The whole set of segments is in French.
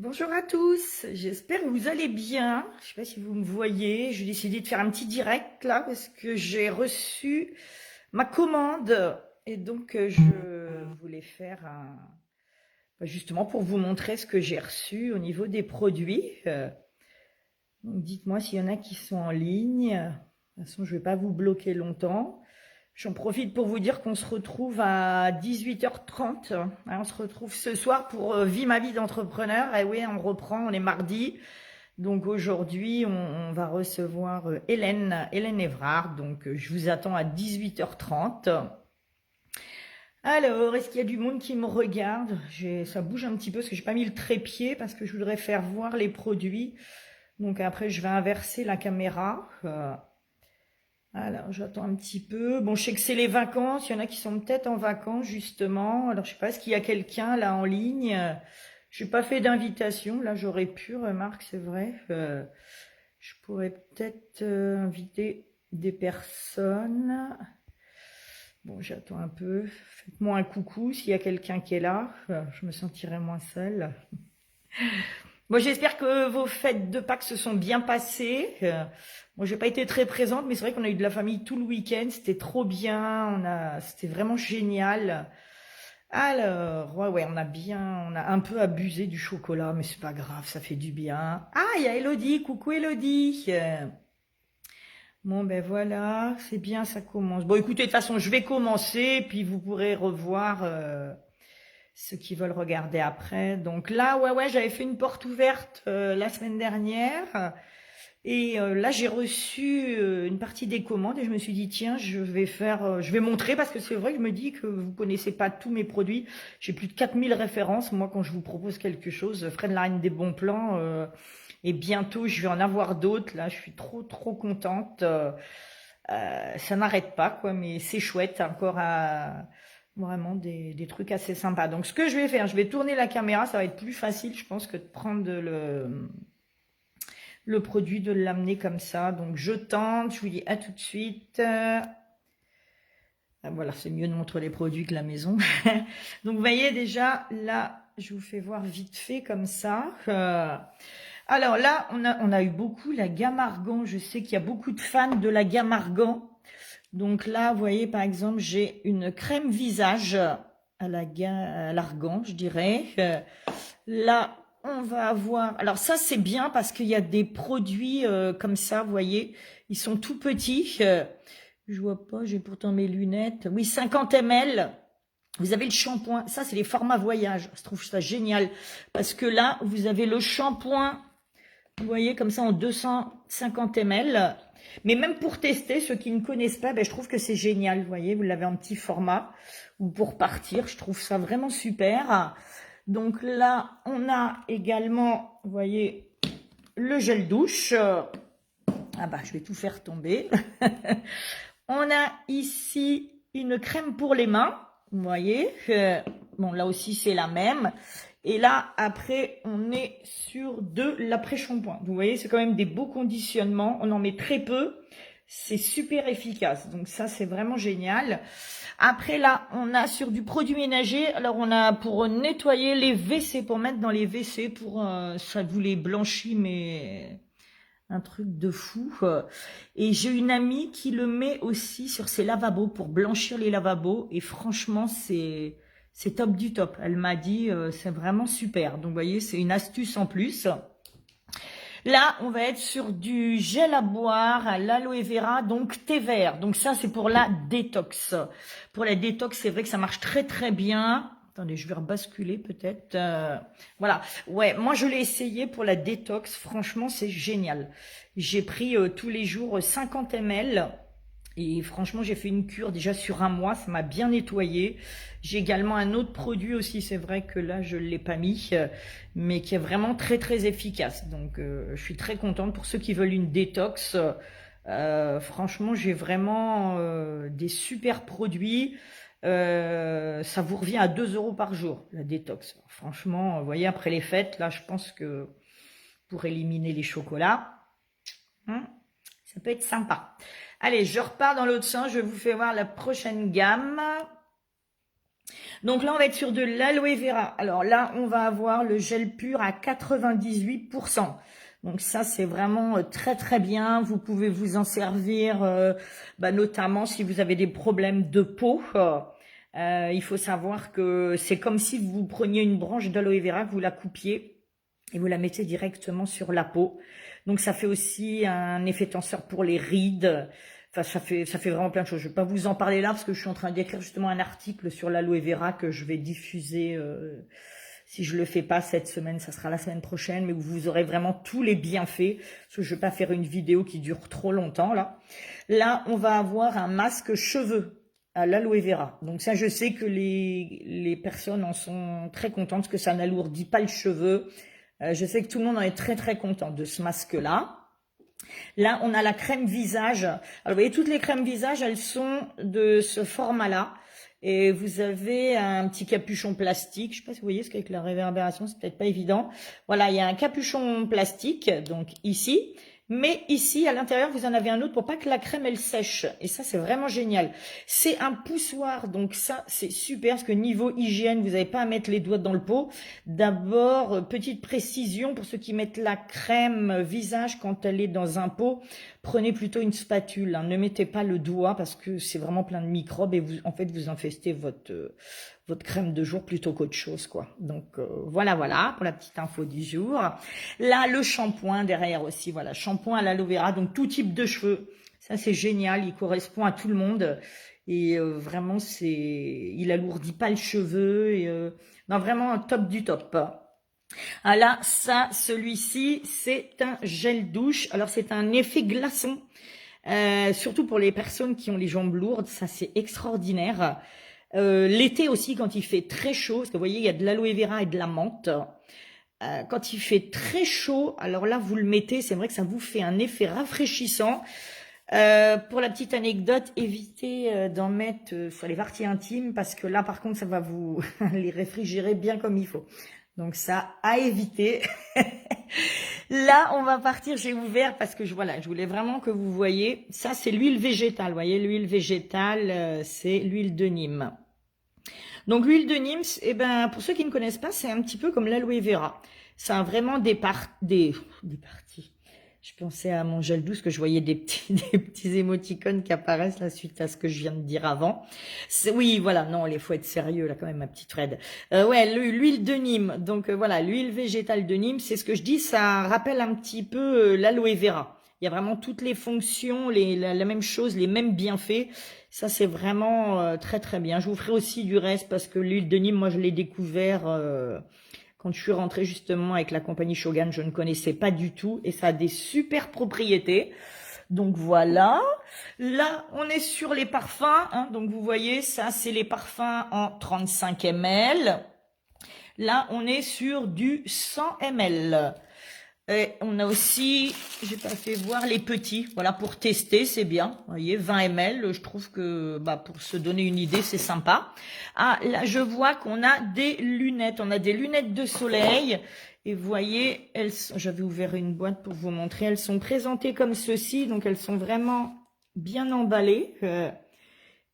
Bonjour à tous, j'espère que vous allez bien. Je ne sais pas si vous me voyez, j'ai décidé de faire un petit direct là parce que j'ai reçu ma commande et donc je voulais faire justement pour vous montrer ce que j'ai reçu au niveau des produits. Donc dites-moi s'il y en a qui sont en ligne. De toute façon, je ne vais pas vous bloquer longtemps. J'en profite pour vous dire qu'on se retrouve à 18h30. On se retrouve ce soir pour Vie ma vie d'entrepreneur. Et oui, on reprend, on est mardi. Donc aujourd'hui, on va recevoir Hélène Evrard. Donc je vous attends à 18h30. Alors, est-ce qu'il y a du monde qui me regarde? Ça bouge un petit peu parce que j'ai pas mis le trépied parce que je voudrais faire voir les produits. Donc après, je vais inverser la caméra. Alors, j'attends un petit peu. Bon, je sais que c'est les vacances. Il y en a qui sont peut-être en vacances, justement. Alors, je sais pas, est-ce qu'il y a quelqu'un là en ligne? Je n'ai pas fait d'invitation. Là, j'aurais pu, remarque, c'est vrai. Je pourrais peut-être inviter des personnes. Bon, j'attends un peu. Faites-moi un coucou s'il y a quelqu'un qui est là. Je me sentirai moins seule. Bon, j'espère que vos fêtes de Pâques se sont bien passées. Moi, j'ai pas été très présente, mais c'est vrai qu'on a eu de la famille tout le week-end. C'était trop bien. C'était vraiment génial. Alors, ouais, on a un peu abusé du chocolat, mais c'est pas grave, ça fait du bien. Ah, il y a Elodie. Coucou Elodie. Bon, ben voilà, c'est bien, ça commence. Bon, écoutez, de toute façon, je vais commencer, puis vous pourrez revoir. Ceux qui veulent regarder après. Donc là, ouais, j'avais fait une porte ouverte la semaine dernière. Et là, j'ai reçu une partie des commandes et je me suis dit, tiens, je vais montrer parce que c'est vrai que je me dis que vous connaissez pas tous mes produits. J'ai plus de 4000 références. Moi, quand je vous propose quelque chose, Fred la reine des bons plans. Et bientôt, je vais en avoir d'autres. Là, je suis trop contente. Ça n'arrête pas, quoi, mais c'est chouette. Encore vraiment des trucs assez sympas. Donc, ce que je vais faire, je vais tourner la caméra. Ça va être plus facile, je pense, que de prendre le produit, de l'amener comme ça. Donc, je tente. Je vous dis à tout de suite. Voilà, c'est mieux de montrer les produits que la maison. Donc, vous voyez déjà, là, je vous fais voir vite fait comme ça. Alors là, on a eu beaucoup la gamme Argan. Je sais qu'il y a beaucoup de fans de la gamme Argan. Donc là, vous voyez, par exemple, j'ai une crème visage à l'argan, je dirais. Là, on va avoir... Alors ça, c'est bien parce qu'il y a des produits comme ça, vous voyez. Ils sont tout petits. Je vois pas, j'ai pourtant mes lunettes. Oui, 50 ml. Vous avez le shampoing. Ça, c'est les formats voyage. Je trouve ça génial. Parce que là, vous avez le shampoing, vous voyez, comme ça, en 250 ml. Mais même pour tester, ceux qui ne connaissent pas, ben, je trouve que c'est génial. Vous voyez, vous l'avez en petit format. Ou pour partir, je trouve ça vraiment super. Donc là, on a également, vous voyez, le gel douche. Ah bah, je vais tout faire tomber. On a ici une crème pour les mains. Vous voyez, bon, là aussi, c'est la même. Et là, après, on est sur de l'après-shampoing. Vous voyez, c'est quand même des beaux conditionnements. On en met très peu. C'est super efficace. Donc ça, c'est vraiment génial. Après, là, on a sur du produit ménager. Alors, on a pour nettoyer les WC, pour mettre dans les WC, pour ça vous les blanchit, mais un truc de fou. Et j'ai une amie qui le met aussi sur ses lavabos pour blanchir les lavabos. Et franchement, c'est top du top. Elle m'a dit, c'est vraiment super. Donc, vous voyez, c'est une astuce en plus. Là, on va être sur du gel à boire, à l'aloe vera, donc thé vert. Donc ça, c'est pour la détox. Pour la détox, c'est vrai que ça marche très bien. Attendez, je vais rebasculer peut-être. Voilà. Ouais, moi, je l'ai essayé pour la détox. Franchement, c'est génial. J'ai pris tous les jours 50 ml. Et franchement, j'ai fait une cure déjà sur un mois, ça m'a bien nettoyé. J'ai également un autre produit aussi, c'est vrai que là, je ne l'ai pas mis, mais qui est vraiment très efficace. Donc, je suis très contente pour ceux qui veulent une détox. Franchement, j'ai vraiment des super produits. Ça vous revient à 2 € par jour, la détox. Franchement, vous voyez, après les fêtes, là, je pense que pour éliminer les chocolats, ça peut être sympa. Allez, je repars dans l'autre sens, je vous fais voir la prochaine gamme. Donc là, on va être sur de l'aloe vera. Alors là, on va avoir le gel pur à 98%. Donc ça, c'est vraiment très très bien. Vous pouvez vous en servir, notamment si vous avez des problèmes de peau. Il faut savoir que c'est comme si vous preniez une branche d'aloe vera, que vous la coupiez et vous la mettez directement sur la peau. Donc ça fait aussi un effet tenseur pour les rides. Enfin, ça fait vraiment plein de choses. Je ne vais pas vous en parler là parce que je suis en train d'écrire justement un article sur l'aloe vera que je vais diffuser. Si je le fais pas cette semaine, ça sera la semaine prochaine, mais où vous aurez vraiment tous les bienfaits. Parce que je vais pas faire une vidéo qui dure trop longtemps là. Là, on va avoir un masque cheveux à l'aloe vera. Donc ça, je sais que les personnes en sont très contentes parce que ça n'alourdit pas le cheveu. Je sais que tout le monde en est très très content de ce masque-là. Là, on a la crème visage. Alors, vous voyez, toutes les crèmes visage, elles sont de ce format-là. Et vous avez un petit capuchon plastique. Je sais pas si vous voyez, parce qu'avec la réverbération, c'est peut-être pas évident. Voilà, il y a un capuchon plastique, donc ici. Mais ici, à l'intérieur, vous en avez un autre pour pas que la crème, elle sèche. Et ça, c'est vraiment génial. C'est un poussoir, donc ça, c'est super, parce que niveau hygiène, vous n'avez pas à mettre les doigts dans le pot. D'abord, petite précision, pour ceux qui mettent la crème visage quand elle est dans un pot, prenez plutôt une spatule. Hein. Ne mettez pas le doigt, parce que c'est vraiment plein de microbes, et vous, en fait, vous infestez votre crème de jour plutôt qu'autre chose, quoi. Donc, voilà, pour la petite info du jour. Là, le shampoing derrière aussi, voilà, shampoing à l'aloe vera, donc tout type de cheveux. Ça, c'est génial, il correspond à tout le monde. Et vraiment, il alourdit pas le cheveu. Et, non, vraiment un top du top. Ah là, ça, celui-ci, c'est un gel douche. Alors, c'est un effet glaçon. Surtout pour les personnes qui ont les jambes lourdes, ça, c'est extraordinaire. L'été aussi, quand il fait très chaud, parce que vous voyez, il y a de l'aloe vera et de la menthe. Quand il fait très chaud, alors là, vous le mettez, c'est vrai que ça vous fait un effet rafraîchissant. Pour la petite anecdote, évitez d'en mettre sur les parties intimes, parce que là, par contre, ça va vous les réfrigérer bien comme il faut. Donc ça, à éviter. Là, on va partir, j'ai ouvert parce que je voulais vraiment que vous voyez. Ça, c'est l'huile végétale. Vous voyez, l'huile végétale, c'est l'huile de Nîmes. Donc, l'huile de Nîmes, pour ceux qui ne connaissent pas, c'est un petit peu comme l'aloe vera. Ça a vraiment des parties. Je pensais à mon gel douce, que je voyais des petits émoticônes qui apparaissent là suite à ce que je viens de dire avant. Oui, voilà, non, il faut être sérieux là quand même, ma petite Fred. L'huile de Nîmes. Donc voilà, l'huile végétale de Nîmes, c'est ce que je dis, ça rappelle un petit peu l'aloe vera. Il y a vraiment toutes les fonctions, la même chose, les mêmes bienfaits. Ça, c'est vraiment très très bien. Je vous ferai aussi du reste parce que l'huile de Nîmes, moi, je l'ai découvert quand je suis rentrée justement avec la compagnie Shogun. Je ne connaissais pas du tout et ça a des super propriétés. Donc voilà. Là, on est sur les parfums. Hein. Donc vous voyez, ça, c'est les parfums en 35 ml. Là, on est sur du 100 ml. Et on a aussi, j'ai pas fait voir les petits, voilà, pour tester, c'est bien. Vous voyez, 20 ml, je trouve que pour se donner une idée, c'est sympa. Ah, là, je vois qu'on a des lunettes. On a des lunettes de soleil. Et vous voyez, j'avais ouvert une boîte pour vous montrer. Elles sont présentées comme ceci, donc elles sont vraiment bien emballées.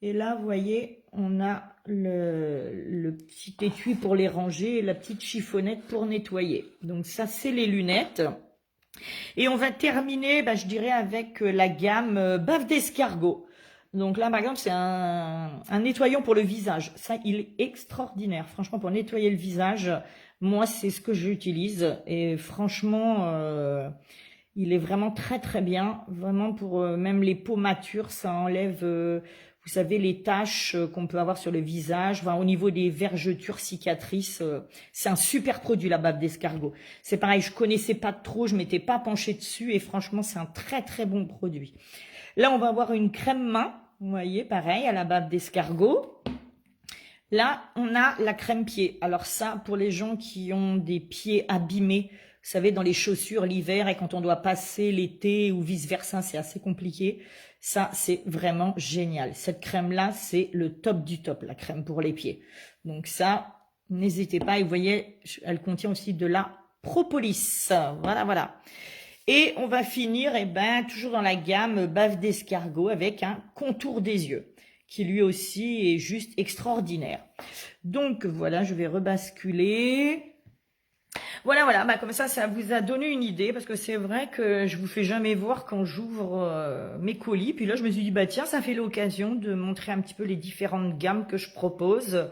Et là, vous voyez, on a le petit étui pour les ranger et la petite chiffonnette pour nettoyer. Donc ça, c'est les lunettes. Et on va terminer, je dirais, avec la gamme bave d'escargot. Donc là, par exemple, c'est un nettoyant pour le visage. Ça, il est extraordinaire. Franchement, pour nettoyer le visage, moi, c'est ce que j'utilise. Et franchement, il est vraiment très, très bien. Vraiment, pour même les peaux matures, ça enlève... vous savez, les taches qu'on peut avoir sur le visage, au niveau des vergetures, cicatrices, c'est un super produit, la bave d'escargot. C'est pareil, je connaissais pas trop, je m'étais pas penchée dessus et franchement, c'est un très très bon produit. Là, on va avoir une crème main, vous voyez, pareil, à la bave d'escargot. Là, on a la crème pied. Alors ça, pour les gens qui ont des pieds abîmés, vous savez, dans les chaussures l'hiver et quand on doit passer l'été ou vice-versa, c'est assez compliqué. Ça, c'est vraiment génial. Cette crème-là, c'est le top du top, la crème pour les pieds. Donc ça, n'hésitez pas. Et vous voyez, elle contient aussi de la propolis. Voilà. Et on va finir, toujours dans la gamme bave d'escargot avec un contour des yeux, qui lui aussi est juste extraordinaire. Donc voilà, je vais rebasculer. Voilà, bah comme ça vous a donné une idée, parce que c'est vrai que je vous fais jamais voir quand j'ouvre mes colis. Puis là, je me suis dit, bah tiens, ça fait l'occasion de montrer un petit peu les différentes gammes que je propose.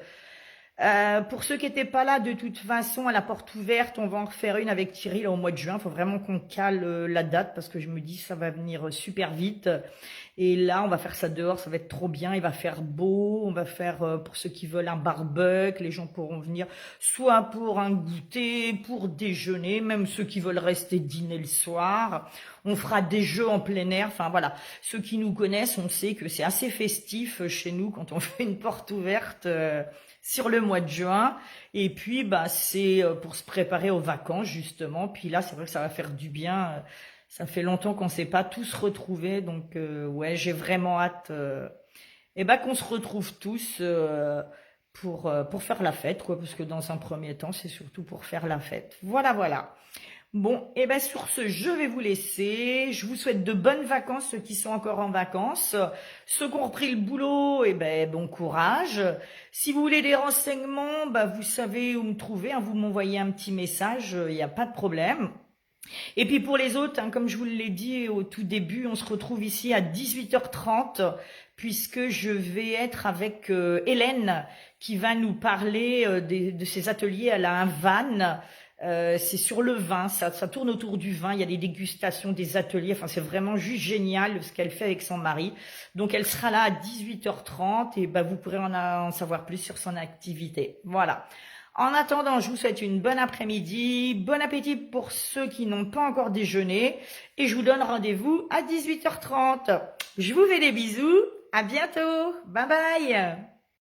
Pour ceux qui n'étaient pas là, de toute façon, à la porte ouverte, on va en refaire une avec Thierry là, au mois de juin. Il faut vraiment qu'on cale la date, parce que je me dis ça va venir super vite. Et là, on va faire ça dehors, ça va être trop bien. Il va faire beau. On va faire, pour ceux qui veulent, un barbecue. Les gens pourront venir soit pour un goûter, pour déjeuner, même ceux qui veulent rester dîner le soir. On fera des jeux en plein air. Enfin voilà, ceux qui nous connaissent, on sait que c'est assez festif chez nous quand on fait une porte ouverte. Sur le mois de juin, et puis bah c'est pour se préparer aux vacances justement. Puis là, c'est vrai que ça va faire du bien. Ça fait longtemps qu'on s'est pas tous retrouvés, donc ouais, j'ai vraiment hâte. Et bah qu'on se retrouve tous pour faire la fête, quoi, parce que dans un premier temps, c'est surtout pour faire la fête. Voilà. Bon, et ben sur ce, je vais vous laisser. Je vous souhaite de bonnes vacances, ceux qui sont encore en vacances. Ceux qui ont repris le boulot, et ben bon courage. Si vous voulez des renseignements, bah vous savez où me trouver, hein, vous m'envoyez un petit message, il n'y a pas de problème. Et puis pour les autres, hein, comme je vous l'ai dit au tout début, on se retrouve ici à 18h30, puisque je vais être avec Hélène, qui va nous parler de ses ateliers. Elle a un van. C'est sur le vin, ça tourne autour du vin, il y a des dégustations, des ateliers, enfin c'est vraiment juste génial ce qu'elle fait avec son mari. Donc elle sera là à 18h30 et bah, vous pourrez en savoir plus sur son activité. Voilà. En attendant, je vous souhaite une bonne après-midi, bon appétit pour ceux qui n'ont pas encore déjeuné et je vous donne rendez-vous à 18h30. Je vous fais des bisous, à bientôt, bye bye.